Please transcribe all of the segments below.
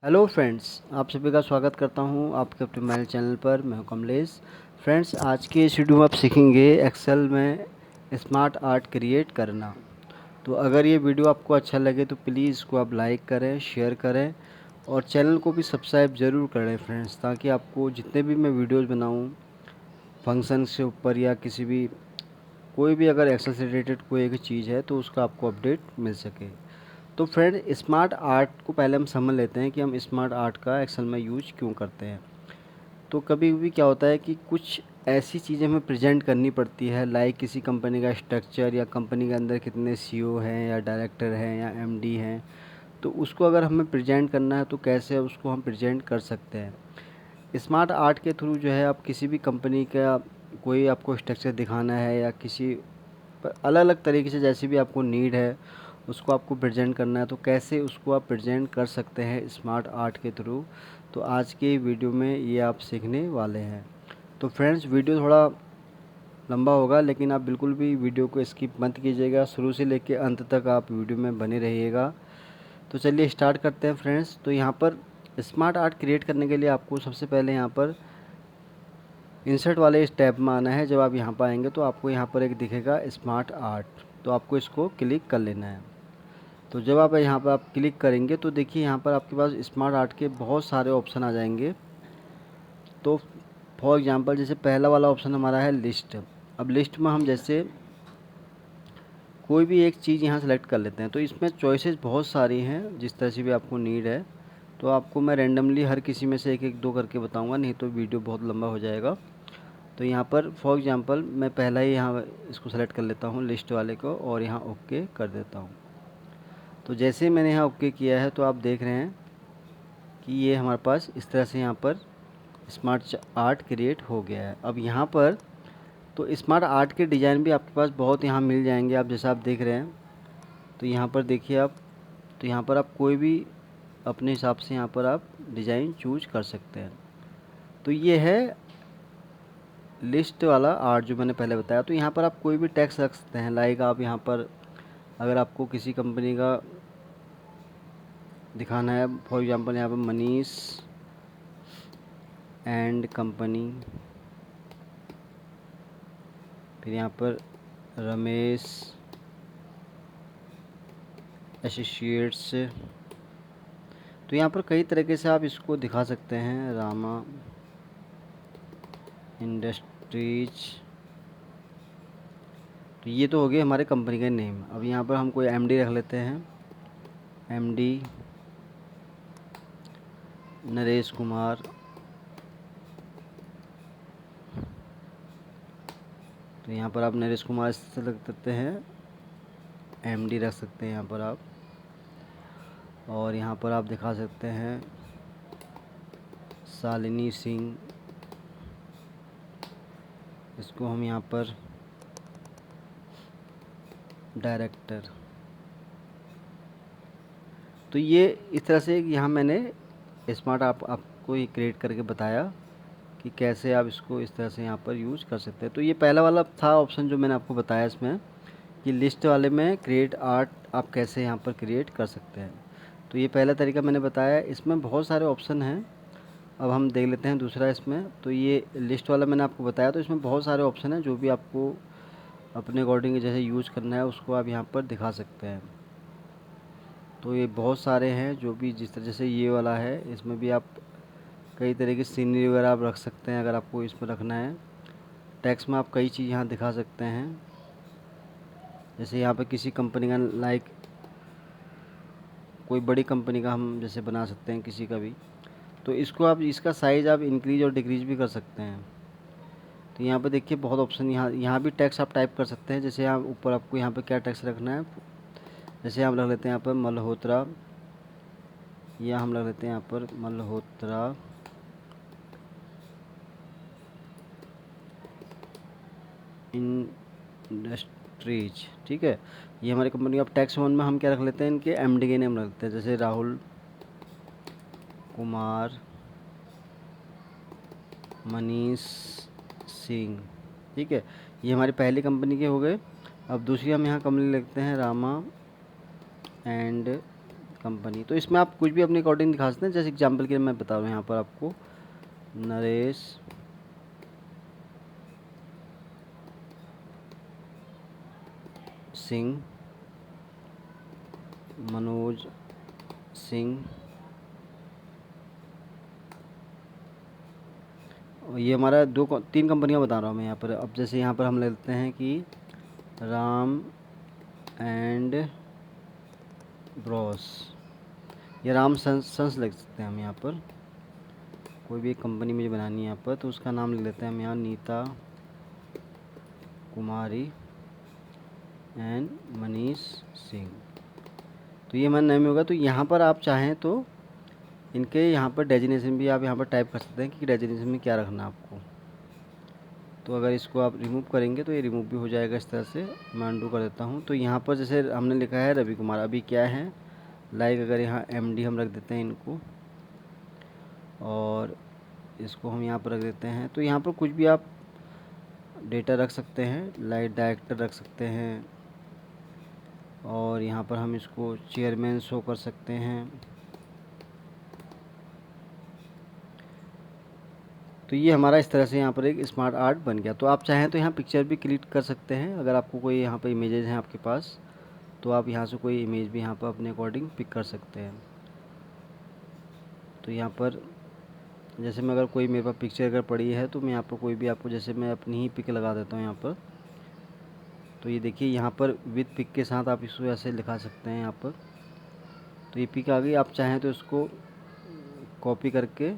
Hello friends, आप सभी का स्वागत करता हूं आपके अपने मेरे चैनल पर। मैं हूं कमलेश। फ्रेंड्स, आज के इस वीडियो में आप सीखेंगे एक्सेल में स्मार्ट आर्ट क्रिएट करना। तो अगर ये वीडियो आपको अच्छा लगे तो प्लीज़ इसको आप लाइक करें, शेयर करें और चैनल को भी सब्सक्राइब ज़रूर करें फ्रेंड्स, ताकि आपको जितने भी मैं वीडियोज़ बनाऊँ फंक्शन से ऊपर या किसी भी कोई भी अगर एक्सेल से रिलेटेड कोई एक चीज़ है तो उसका आपको अपडेट मिल सके। तो फ्रेंड, स्मार्ट आर्ट को पहले हम समझ लेते हैं कि हम स्मार्ट आर्ट का एक्सेल में यूज क्यों करते हैं। तो कभी कभी क्या होता है कि कुछ ऐसी चीज़ें हमें प्रेजेंट करनी पड़ती है, लाइक किसी कंपनी का स्ट्रक्चर या कंपनी के अंदर कितने सीईओ हैं या डायरेक्टर हैं या एमडी हैं। तो उसको अगर हमें प्रेजेंट करना है तो कैसे उसको हम प्रेजेंट कर सकते हैं। स्मार्ट आर्ट के थ्रू जो है आप किसी भी कंपनी का कोई आपको स्ट्रक्चर दिखाना है या किसी अलग अलग तरीके से जैसी भी आपको नीड है उसको आपको प्रेजेंट करना है, तो कैसे उसको आप प्रेजेंट कर सकते हैं स्मार्ट आर्ट के थ्रू। तो आज के वीडियो में ये आप सीखने वाले हैं। तो फ्रेंड्स, वीडियो थोड़ा लंबा होगा लेकिन आप बिल्कुल भी वीडियो को स्किप मत कीजिएगा, शुरू से लेकर अंत तक आप वीडियो में बने रहिएगा। तो चलिए स्टार्ट करते हैं फ्रेंड्स। तो यहाँ पर स्मार्ट आर्ट क्रिएट करने के लिए आपको सबसे पहले यहाँ पर इंसर्ट वाले इस टैब में आना है। जब आप यहाँ पर आएंगे तो आपको यहाँ पर एक दिखेगा स्मार्ट आर्ट, तो आपको इसको क्लिक कर लेना है। तो जब आप यहाँ पर आप क्लिक करेंगे तो देखिए यहाँ पर आपके पास स्मार्ट आर्ट के बहुत सारे ऑप्शन आ जाएंगे। तो फॉर एग्जांपल जैसे पहला वाला ऑप्शन हमारा है लिस्ट। अब लिस्ट में हम जैसे कोई भी एक चीज़ यहाँ सेलेक्ट कर लेते हैं। तो इसमें चॉइसेस बहुत सारी हैं, जिस तरह से भी आपको नीड है। तो आपको मैं रेंडमली हर किसी में से एक एक दो करके बताऊँगा, नहीं तो वीडियो बहुत लंबा हो जाएगा। तो यहाँ पर फॉर एग्जांपल मैं पहला ही यहाँ इसको सेलेक्ट कर लेता हूँ लिस्ट वाले को और यहाँ ओके कर देता हूँ। तो जैसे मैंने यहाँ ओके किया है तो आप देख रहे हैं कि ये हमारे पास इस तरह से यहाँ पर स्मार्ट आर्ट क्रिएट हो गया है। अब यहाँ पर तो स्मार्ट आर्ट के डिज़ाइन भी आपके पास बहुत यहाँ मिल जाएंगे, आप जैसा आप देख रहे हैं। तो यहाँ पर देखिए आप, तो यहाँ पर आप कोई भी अपने हिसाब से यहाँ पर आप डिज़ाइन चूज कर सकते हैं। तो ये है लिस्ट वाला आर्ट जो मैंने पहले बताया। तो यहाँ पर आप कोई भी टेक्स्ट रख सकते हैं, लाइक आप यहाँ पर अगर आपको किसी कंपनी का दिखाना है, फॉर एग्जांपल यहाँ पर मनीष एंड कंपनी, फिर यहाँ पर रमेश एसोसिएट्स। तो यहाँ पर कई तरीके से आप इसको दिखा सकते हैं, रामा इंडस्ट्रीज। तो ये तो हो गए हमारे कंपनी का नेम। अब यहाँ पर हम कोई एमडी रख लेते हैं, एमडी नरेश कुमार। तो यहाँ पर आप नरेश कुमार से रख सकते हैं, एमडी रख सकते हैं यहाँ पर आप। और यहाँ पर आप दिखा सकते हैं शालिनी सिंह, इसको हम यहाँ पर डायरेक्टर। तो ये इस तरह से यहाँ मैंने स्मार्ट आपको ही क्रिएट करके बताया कि कैसे आप इसको इस तरह से यहाँ पर यूज़ कर सकते हैं। तो ये पहला वाला था ऑप्शन जो मैंने आपको बताया इसमें, कि लिस्ट वाले में क्रिएट आर्ट आप कैसे यहाँ पर क्रिएट कर सकते हैं। तो ये पहला तरीका मैंने बताया। इसमें बहुत सारे ऑप्शन हैं, अब हम देख लेते हैं दूसरा इसमें। तो ये लिस्ट वाला मैंने आपको बताया, तो इसमें बहुत सारे ऑप्शन हैं जो भी आपको अपने अकॉर्डिंग जैसे यूज़ करना है उसको आप यहाँ पर दिखा सकते हैं। तो ये बहुत सारे हैं जो भी, जिस तरह जैसे ये वाला है, इसमें भी आप कई तरह की सीनरी वगैरह आप रख सकते हैं अगर आपको इसमें रखना है। टेक्स्ट में आप कई चीज़ यहाँ दिखा सकते हैं, जैसे यहाँ पर किसी कंपनी का लाइक कोई बड़ी कंपनी का हम जैसे बना सकते हैं किसी का भी। तो इसको आप इसका साइज़ आप इंक्रीज और डिक्रीज भी कर सकते हैं। तो यहाँ पे देखिए बहुत ऑप्शन, यहाँ भी टेक्स्ट आप टाइप कर सकते हैं। जैसे यहाँ ऊपर आपको यहाँ पे क्या टेक्स्ट रखना है, जैसे हम रख लेते हैं यहाँ पर मल्होत्रा, या हम रख लेते हैं यहाँ पर मल्होत्रा इंडस्ट्रीज। ठीक है, ये हमारी कंपनी। अब टैक्स वन में हम क्या रख लेते हैं, इनके एमडी के नेम रख लेते हैं, जैसे राहुल कुमार, मनीष सिंह। ठीक है, ये हमारी पहली कंपनी के हो गए। अब दूसरी हम यहाँ कंपनी लिखते हैं रामा एंड कंपनी। तो इसमें आप कुछ भी अपने अकॉर्डिंग दिखा सकते हैं। जैसे एग्जांपल के लिए मैं बता रहा हूँ यहाँ पर आपको, नरेश सिंह, मनोज सिंह, और ये हमारा 3 कंपनियाँ बता रहा हूँ मैं यहाँ पर। अब जैसे यहाँ पर हम लेते हैं कि राम एंड ब्रॉस, या राम सन्स लिख सकते हैं हम यहाँ पर। कोई भी एक कंपनी मुझे बनानी है यहाँ पर, तो उसका नाम लिख लेते हैं हम यहाँ, नीता कुमारी एंड मनीष सिंह। तो ये हमारा नेम होगा। तो यहाँ पर आप चाहें तो इनके यहाँ पर डेजिनेशन भी आप यहाँ पर टाइप कर सकते हैं कि डेजिनेशन में क्या रखना है आपको। तो अगर इसको आप रिमूव करेंगे तो ये रिमूव भी हो जाएगा इस तरह से। मैं अंडू कर देता हूँ। तो यहाँ पर जैसे हमने लिखा है रवि कुमार, अभी क्या है लाइक, अगर यहाँ एमडी हम रख देते हैं इनको, और इसको हम यहाँ पर रख देते हैं। तो यहाँ पर कुछ भी आप डेटा रख सकते हैं, लाइक डायरेक्टर रख सकते हैं, और यहाँ पर हम इसको चेयरमैन शो कर सकते हैं। तो ये हमारा इस तरह से यहाँ पर एक स्मार्ट आर्ट बन गया। तो आप चाहें तो यहाँ पिक्चर भी क्लिक कर सकते हैं। अगर आपको कोई यहाँ पर इमेजेस हैं आपके पास, तो आप यहाँ से कोई इमेज भी यहाँ पर अपने अकॉर्डिंग पिक कर सकते हैं। तो यहाँ पर जैसे मैं अगर कोई मेरे पास पिक्चर अगर पड़ी है, तो मैं यहाँ पर कोई भी आपको, जैसे मैं अपनी ही पिक लगा देता हूँ यहाँ पर। तो ये देखिए यहाँ पर विद पिक के साथ आप इसको ऐसे लिखा सकते हैं यहाँ पर। तो ये पिक आ गई। आप चाहें तो इसको कॉपी करके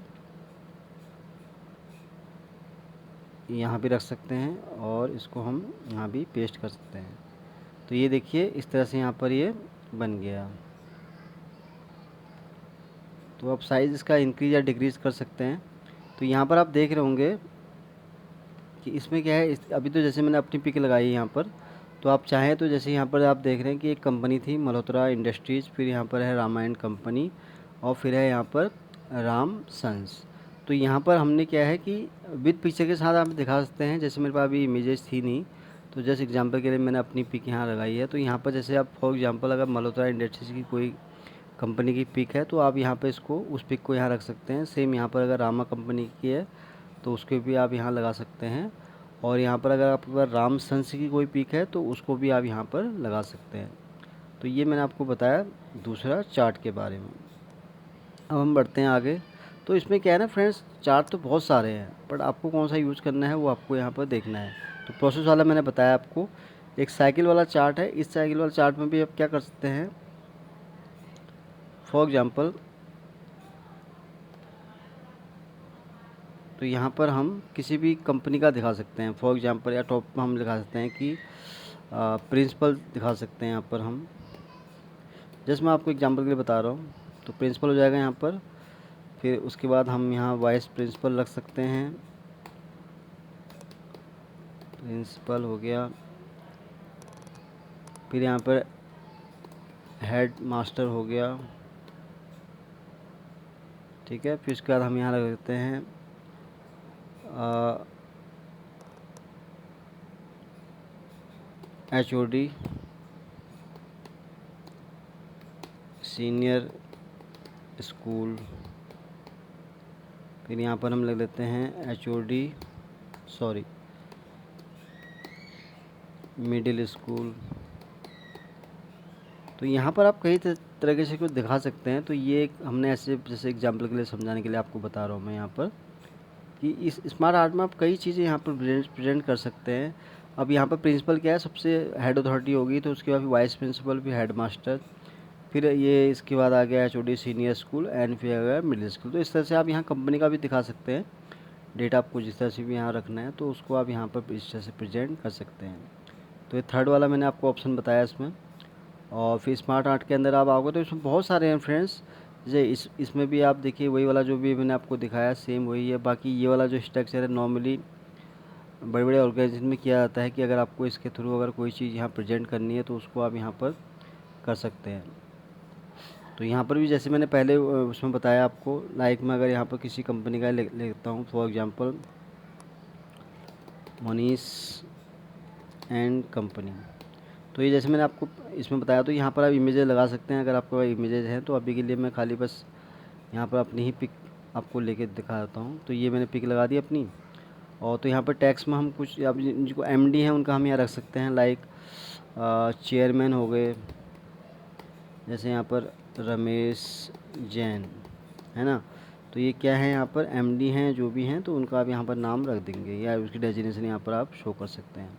यहाँ भी रख सकते हैं, और इसको हम यहाँ भी पेस्ट कर सकते हैं। तो ये देखिए इस तरह से यहाँ पर ये बन गया। तो आप साइज़ इसका इंक्रीज या डिक्रीज़ कर सकते हैं। तो यहाँ पर आप देख रहे होंगे कि इसमें क्या है, अभी तो जैसे मैंने अपनी पिक लगाई है यहाँ पर। तो आप चाहें तो जैसे यहाँ पर आप देख रहे हैं कि एक कंपनी थी मल्होत्रा इंडस्ट्रीज़, फिर यहाँ पर है रामायण कंपनी, और फिर है यहाँ पर राम सन्स। तो यहाँ पर हमने क्या है कि विद पिक्चर के साथ आप दिखा सकते हैं। जैसे मेरे पास अभी इमेजेस थी नहीं, तो जैसे एग्जांपल के लिए मैंने अपनी पिक यहाँ लगाई है। तो यहाँ पर जैसे आप फॉर एग्जांपल अगर मल्होत्रा इंडस्ट्रीज़ की कोई कंपनी की पिक है, तो आप यहाँ पर इसको उस पिक को यहाँ रख सकते हैं। सेम यहाँ पर अगर रामा कंपनी की है तो उसको भी आप यहाँ लगा सकते हैं। और यहाँ पर अगर आपके पास राम सन्स की कोई पिक है तो उसको भी आप यहाँ पर लगा सकते हैं। तो ये मैंने आपको बताया दूसरा चार्ट के बारे में। अब हम बढ़ते हैं आगे। तो इसमें क्या है ना फ्रेंड्स, चार्ट तो बहुत सारे हैं, बट आपको कौन सा यूज़ करना है वो आपको यहाँ पर देखना है। तो प्रोसेस वाला मैंने बताया आपको। एक साइकिल वाला चार्ट है। इस साइकिल वाला चार्ट में भी आप क्या कर सकते हैं, फॉर एग्ज़ाम्पल तो यहाँ पर हम किसी भी कंपनी का दिखा सकते हैं। फॉर एग्ज़ाम्पल या टॉप में हम दिखा सकते हैं कि प्रिंसिपल दिखा सकते हैं यहाँ पर हम। जैसे मैं आपको एग्जांपल के लिए बता रहा हूँ, तो प्रिंसिपल हो जाएगा यहाँ पर। फिर उसके बाद हम यहाँ वाइस प्रिंसिपल रख सकते हैं, प्रिंसिपल हो गया। फिर यहाँ पर हेड मास्टर हो गया, ठीक है। फिर उसके बाद हम यहाँ रख देते हैं HOD, सीनियर स्कूल। फिर यहाँ पर हम लिख देते हैं HOD मिडिल स्कूल। तो यहाँ पर आप कई तरीके से कुछ दिखा सकते हैं। तो ये हमने ऐसे जैसे एग्जांपल के लिए समझाने के लिए आपको बता रहा हूँ मैं यहाँ पर कि इस स्मार्ट आर्ट में आप कई चीज़ें यहाँ पर प्रेजेंट कर सकते हैं। अब यहाँ पर प्रिंसिपल क्या है, सबसे हेड अथॉरिटी होगी। तो उसके बाद वाइस प्रिंसिपल, फिर हेड मास्टर, फिर ये इसके बाद आ गया HOD सीनियर स्कूल, एंड फिर आ गया मिडिल स्कूल। तो इस तरह से आप यहाँ कंपनी का भी दिखा सकते हैं। डेटा आपको जिस तरह से भी यहाँ रखना है तो उसको आप यहाँ पर इस तरह से प्रेजेंट कर सकते हैं। तो ये थर्ड वाला मैंने आपको ऑप्शन बताया इसमें। और फिर स्मार्ट आर्ट के अंदर आप आओगे तो इसमें बहुत सारे हैं फ्रेंड्स। जैसे इसमें भी आप देखिए वही वाला जो भी मैंने आपको दिखाया सेम वही है। बाकी ये वाला जो स्ट्रक्चर है नॉर्मली बड़े बड़े ऑर्गेनाइजेशन में किया जाता है कि अगर आपको इसके थ्रू अगर कोई चीज़ यहाँ प्रेजेंट करनी है तो उसको आप यहाँ पर कर सकते हैं। तो यहाँ पर भी जैसे मैंने पहले उसमें बताया आपको, लाइक मैं अगर यहाँ पर किसी कंपनी का लेता हूँ, for example Manish and company. तो ये जैसे मैंने आपको इसमें बताया, तो यहाँ पर आप इमेजेस लगा सकते हैं अगर आपके पास इमेजेस हैं। तो अभी के लिए मैं खाली बस यहाँ पर अपनी ही पिक आपको लेके दिखा देता हूँ। तो ये मैंने पिक लगा दी अपनी। और तो यहाँ पर टैक्स में हम कुछ अब जिनको एमडी हैं उनका हम यहाँ रख सकते हैं, लाइक चेयरमैन हो गए, जैसे यहाँ पर रमेश जैन, है ना। तो ये क्या है, यहाँ पर एमडी हैं जो भी हैं, तो उनका आप यहाँ पर नाम रख देंगे या उसकी डेजिग्नेशन यहाँ पर आप शो कर सकते हैं।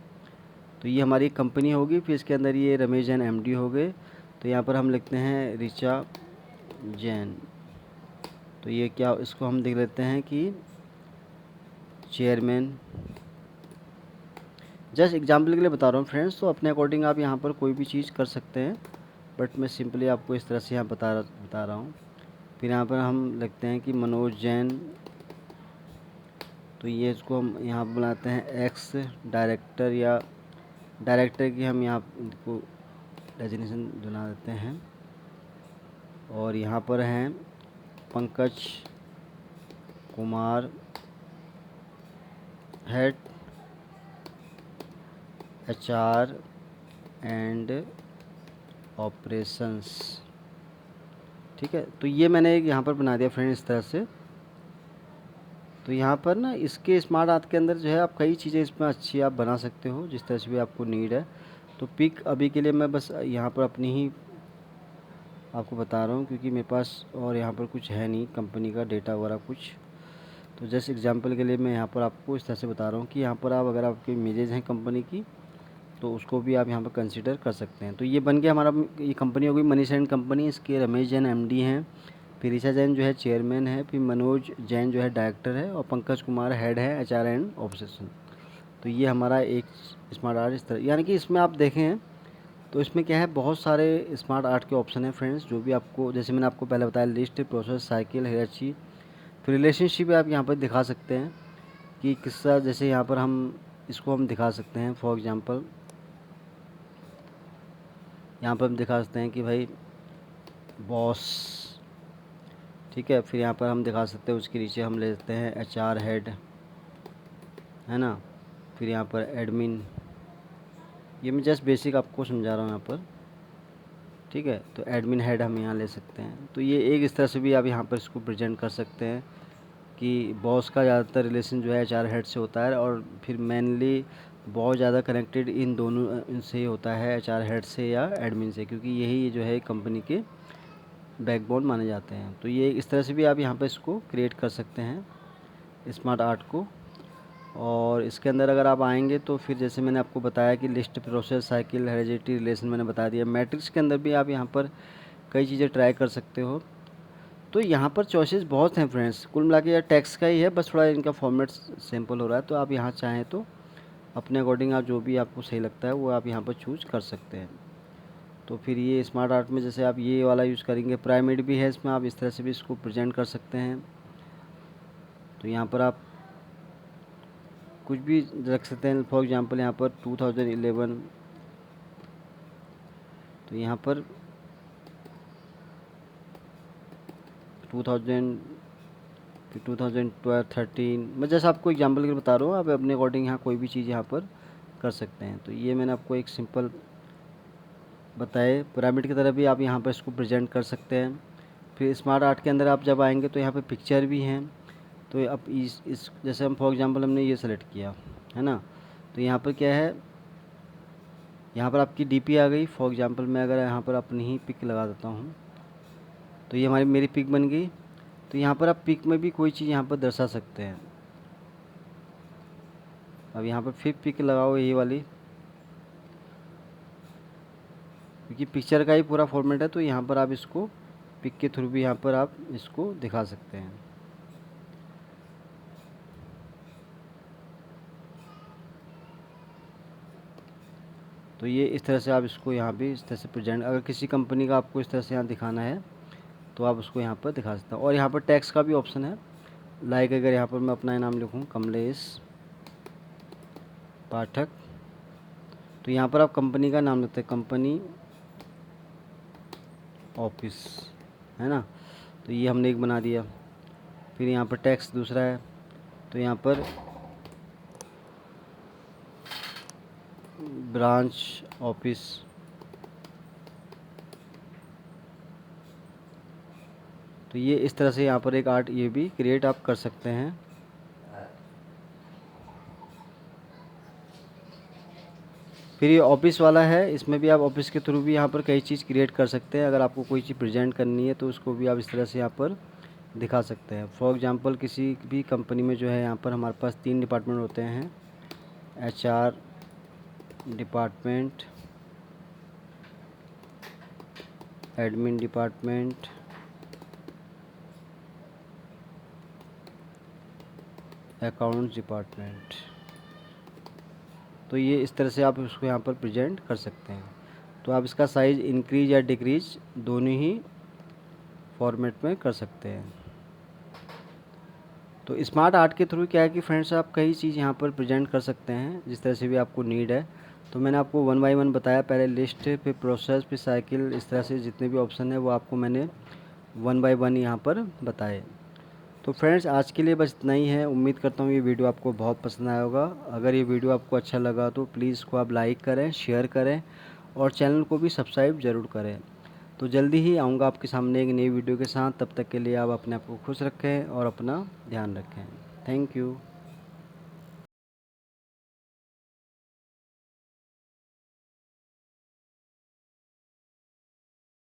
तो ये हमारी कंपनी होगी, फिर इसके अंदर ये रमेश जैन एमडी हो गए। तो यहाँ पर हम लिखते हैं ऋचा जैन। तो ये क्या, इसको हम देख लेते हैं कि चेयरमैन। जस्ट एग्जाम्पल के लिए बता रहा हूँ फ्रेंड्स, तो अपने अकॉर्डिंग आप यहाँ पर कोई भी चीज़ कर सकते हैं, बट मैं सिंपली आपको इस तरह से यहाँ बता रहा हूँ। फिर यहाँ पर हम लिखते हैं कि मनोज जैन। तो ये इसको हम यहाँ पर बनाते हैं एक्स डायरेक्टर, या डायरेक्टर की हम यहाँ इनको डेजिग्नेशन बना देते हैं। और यहाँ पर हैं Pankaj Kumar, head HR and operations. ठीक है, तो ये मैंने एक यहाँ पर बना दिया फ्रेंड इस तरह से। तो यहाँ पर ना इसके स्मार्ट आर्ट के अंदर जो है आप कई चीज़ें इसमें अच्छी आप बना सकते हो जिस तरह से भी आपको नीड है। तो पिक अभी के लिए मैं बस यहाँ पर अपनी ही आपको बता रहा हूँ, क्योंकि मेरे पास और यहाँ पर कुछ है नहीं कंपनी का डेटा वगैरह कुछ। तो जस्ट एग्जांपल के लिए मैं यहाँ पर आपको इस तरह से बता रहा हूँ कि यहाँ पर आप अगर आपकी इमेजेस हैं कंपनी की, तो उसको भी आप यहाँ पर कंसिडर कर सकते हैं। तो ये बन गया हमारा, ये कंपनी होगी मनीष एंड कंपनी। इसके रमेश जैन एमडी हैं, फिर ऋचा जैन जो है चेयरमैन है, फिर मनोज जैन जो है डायरेक्टर है, और पंकज कुमार हेड है HR एंड ऑपरेशन। तो ये हमारा एक स्मार्ट आर्ट इस तरह, यानी कि इसमें आप देखें तो इसमें क्या है, बहुत सारे स्मार्ट आर्ट के ऑप्शन हैं फ्रेंड्स, जो भी आपको, जैसे मैंने आपको पहले बताया, लिस्ट, प्रोसेस, साइकिल, हायरार्की, फिर रिलेशनशिप आप यहाँ पर दिखा सकते हैं कि किस्सा। जैसे यहाँ पर हम इसको हम दिखा सकते हैं, फॉर एग्जांपल यहाँ पर हम दिखा सकते हैं कि भाई बॉस, ठीक है। फिर यहाँ पर हम दिखा सकते हैं, उसके नीचे हम ले सकते हैं HR हेड, है ना। फिर यहाँ पर एडमिन, ये मैं जस्ट बेसिक आपको समझा रहा हूँ यहाँ पर, ठीक है। तो एडमिन हेड हम यहाँ ले सकते हैं। तो ये एक इस तरह से भी आप यहाँ पर इसको प्रेजेंट कर सकते हैं कि बॉस का ज़्यादातर रिलेशन जो है HR हेड से होता है, और फिर मेनली बहुत ज़्यादा कनेक्टेड इन दोनों इनसे ही होता है, HR हेड से या एडमिन से, क्योंकि यही जो है कंपनी के बैकबोन माने जाते हैं। तो ये इस तरह से भी आप यहाँ पर इसको क्रिएट कर सकते हैं स्मार्ट आर्ट को। और इसके अंदर अगर आप आएंगे तो फिर जैसे मैंने आपको बताया कि list, process, cycle, heredity, relation मैंने बता दिया। मैट्रिक्स के अंदर भी आप यहाँ पर कई चीज़ें ट्राई कर सकते हो। तो यहाँ पर चॉइसेस बहुत हैं फ्रेंड्स, कुल मिला के यह टैक्स का ही है, बस थोड़ा इनका फॉर्मेट सिंपल हो रहा है। तो आप यहाँ चाहें तो अपने अकॉर्डिंग आप जो भी आपको सही लगता है वो आप यहाँ पर चूज़ कर सकते हैं। तो फिर ये स्मार्ट आर्ट में जैसे आप ये वाला यूज़ करेंगे, पिरामिड भी है इसमें, आप इस तरह से भी इसको प्रेजेंट कर सकते हैं। तो यहाँ पर आप कुछ भी रख सकते हैं, फॉर एग्जांपल यहाँ पर 2011, तो यहाँ पर 2000, फिर 2012, 13, मैं जैसे आपको एग्जांपल के लिए बता रहा हूँ, आप अपने अकॉर्डिंग यहाँ कोई भी चीज़ यहाँ पर कर सकते हैं। तो ये मैंने आपको एक सिंपल बताए, पिरामिड की तरह भी आप यहाँ पर इसको प्रेजेंट कर सकते हैं। फिर स्मार्ट आर्ट के अंदर आप जब आएंगे तो यहाँ पर पिक्चर भी हैं। तो अब इस जैसे हम फॉर एग्जांपल हमने ये सेलेक्ट किया, है ना। तो यहाँ पर क्या है, यहाँ पर आपकी DP आ गई। फॉर एग्जांपल मैं अगर यहाँ पर अपनी ही पिक लगा देता हूँ, तो ये हमारी मेरी पिक बन गई। तो यहाँ पर आप पिक में भी कोई चीज़ यहाँ पर दर्शा सकते हैं। अब यहाँ पर फिर पिक लगाओ यही वाली, क्योंकि पिक्चर का ही पूरा फॉर्मेट है। तो यहाँ पर आप इसको पिक के थ्रू भी यहाँ पर आप इसको दिखा सकते हैं। तो ये इस तरह से आप इसको यहाँ भी इस तरह से प्रेजेंट, अगर किसी कंपनी का आपको इस तरह से यहाँ दिखाना है तो आप उसको यहाँ पर दिखा सकते हैं। और यहाँ पर टैक्स का भी ऑप्शन है, लाइक अगर यहाँ पर मैं अपना नाम लिखूँ कमलेश पाठक, तो यहाँ पर आप कंपनी का नाम लिखते हैं, कंपनी ऑफिस, है ना। तो ये हमने एक बना दिया। फिर यहाँ पर टैक्स दूसरा है, तो यहाँ पर ब्रांच ऑफिस, तो ये इस तरह से यहाँ पर एक आर्ट ये भी क्रिएट आप कर सकते हैं। फिर ये ऑफिस वाला है, इसमें भी आप ऑफिस के थ्रू भी यहाँ पर कई चीज़ क्रिएट कर सकते हैं। अगर आपको कोई चीज़ प्रेजेंट करनी है तो उसको भी आप इस तरह से यहाँ पर दिखा सकते हैं। फॉर एग्जांपल किसी भी कंपनी में जो है यहाँ पर हमारे पास 3 डिपार्टमेंट होते हैं, HR department, admin department, accounts department. तो ये इस तरह से आप उसको यहाँ पर प्रेजेंट कर सकते हैं। तो आप इसका साइज़ इंक्रीज या डिक्रीज दोनों ही फॉर्मेट में कर सकते हैं। तो स्मार्ट आर्ट के थ्रू क्या है कि फ्रेंड्स आप कई चीज़ यहाँ पर प्रेजेंट कर सकते हैं जिस तरह से भी आपको नीड है। तो मैंने आपको 1 बाय 1 बताया, पहले लिस्ट, फिर प्रोसेस, फिर साइकिल, इस तरह से जितने भी ऑप्शन है वो आपको मैंने 1 बाय 1 यहाँ पर बताए। तो फ्रेंड्स आज के लिए बस इतना ही है। उम्मीद करता हूँ ये वीडियो आपको बहुत पसंद आया होगा। अगर ये वीडियो आपको अच्छा लगा तो प्लीज़ इसको आप लाइक करें, शेयर करें और चैनल को भी सब्सक्राइब ज़रूर करें। तो जल्दी ही आऊँगा आपके सामने एक नई वीडियो के साथ। तब तक के लिए आप अपने आप को खुश रखें और अपना ध्यान रखें। Thank you.